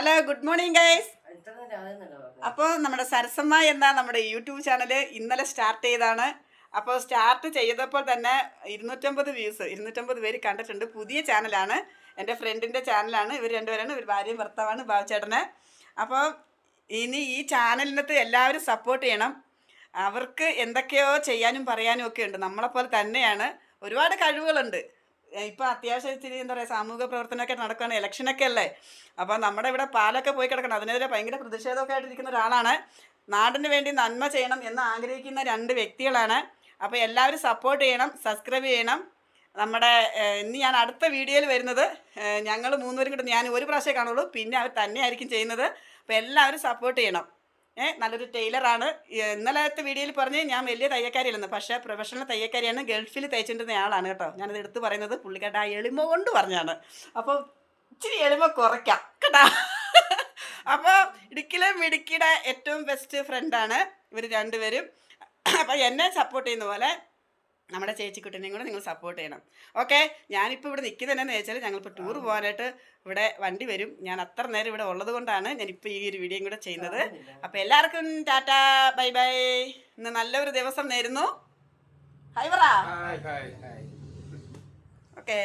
Hello good morning guys. അപ്പോൾ നമ്മുടെ സരസമ്മ എന്ന നമ്മുടെ യൂട്യൂബ് ചാനൽ ഇന്നലെ സ്റ്റാർട്ട് ചെയ്താണ്. അപ്പോൾ സ്റ്റാർട്ട് ചെയ്തപ്പോൾ തന്നെ 250 വ്യൂസ് 250 പേര് കണ്ടിട്ടുണ്ട്. പുതിയ ചാനലാണ്, എൻ്റെ ഫ്രണ്ടിൻ്റെ ചാനലാണ്. ഇവർ രണ്ടുപേരാണ്, ഇവർ ഭാര്യയും ഭർത്താവാണ്, ബാബുചേട്ടന്. അപ്പോൾ ഇനി ഈ ചാനലിനകത്ത് എല്ലാവരും സപ്പോർട്ട് ചെയ്യണം. അവർക്ക് എന്തൊക്കെയോ ചെയ്യാനും പറയാനും ഒക്കെ ഉണ്ട്. നമ്മളെപ്പോലെ തന്നെയാണ്, ഒരുപാട് കഴിവുകളുണ്ട്. ഇപ്പോൾ അത്യാവശ്യം ഇച്ചിരി എന്താ പറയുക, സാമൂഹിക പ്രവർത്തനമൊക്കെ നടക്കുകയാണ്, ഇലക്ഷനൊക്കെ അല്ലേ. അപ്പോൾ നമ്മുടെ ഇവിടെ പാലൊക്കെ പോയി കിടക്കണം, അതിനെതിരെ ഭയങ്കര പ്രതിഷേധമൊക്കെ ആയിട്ടിരിക്കുന്ന ഒരാളാണ്. നാടിന് വേണ്ടി നന്മ ചെയ്യണം എന്ന് ആഗ്രഹിക്കുന്ന 2 വ്യക്തികളാണ്. അപ്പോൾ എല്ലാവരും സപ്പോർട്ട് ചെയ്യണം, സബ്സ്ക്രൈബ് ചെയ്യണം. നമ്മുടെ ഇന്ന് ഞാൻ അടുത്ത വീഡിയോയിൽ വരുന്നത് ഞങ്ങൾ 3 പേരും കൂടെ, ഞാൻ ഒരു പ്രാവശ്യമേ കാണുള്ളൂ, പിന്നെ അവർ തന്നെയായിരിക്കും ചെയ്യുന്നത്. അപ്പോൾ എല്ലാവരും സപ്പോർട്ട് ചെയ്യണം. നല്ലൊരു ടൈലറാണ്. ഇന്നലത്തെ വീഡിയോയിൽ പറഞ്ഞ് ഞാൻ വലിയ തയ്യക്കാരിയല്ലെന്ന്, പക്ഷേ പ്രൊഫഷണൽ തയ്യക്കാരിയാണ്. ഗൾഫിൽ തയ്ച്ചിട്ടുന്ന ആളാണ് കേട്ടോ. ഞാനത് എടുത്ത് പറയുന്നത് പുള്ളിക്കാട്ട് ആ എളിമ കൊണ്ട് പറഞ്ഞാണ്. അപ്പോൾ ഇച്ചിരി എളിമ കുറയ്ക്കാം കേട്ടോ. അപ്പോൾ ഇടുക്കിയിലെ മിടുക്കിയുടെ ഏറ്റവും ബെസ്റ്റ് ഫ്രണ്ടാണ് ഇവർ രണ്ടുപേരും. അപ്പോൾ എന്നെ സപ്പോർട്ട് ചെയ്യുന്ന പോലെ നമ്മുടെ ചേച്ചിക്കുട്ടിനെയും കൂടെ നിങ്ങൾ സപ്പോർട്ട് ചെയ്യണം. ഓക്കെ, ഞാനിപ്പോൾ ഇവിടെ നിൽക്കുന്നതെന്നു വെച്ചാൽ ഞങ്ങളിപ്പോൾ ടൂർ പോകാനായിട്ട് ഇവിടെ വണ്ടി വരും. ഞാൻ അത്ര നേരം ഇവിടെ ഉള്ളത് കൊണ്ടാണ് ഞാനിപ്പോൾ ഈ ഒരു വീഡിയോയും കൂടെ ചെയ്യുന്നത്. അപ്പോൾ എല്ലാവർക്കും ടാറ്റാ, ബൈ ബൈ. ഇന്ന് നല്ലൊരു ദിവസം നേരുന്നു. ഹൈ പറ. ഓക്കെ.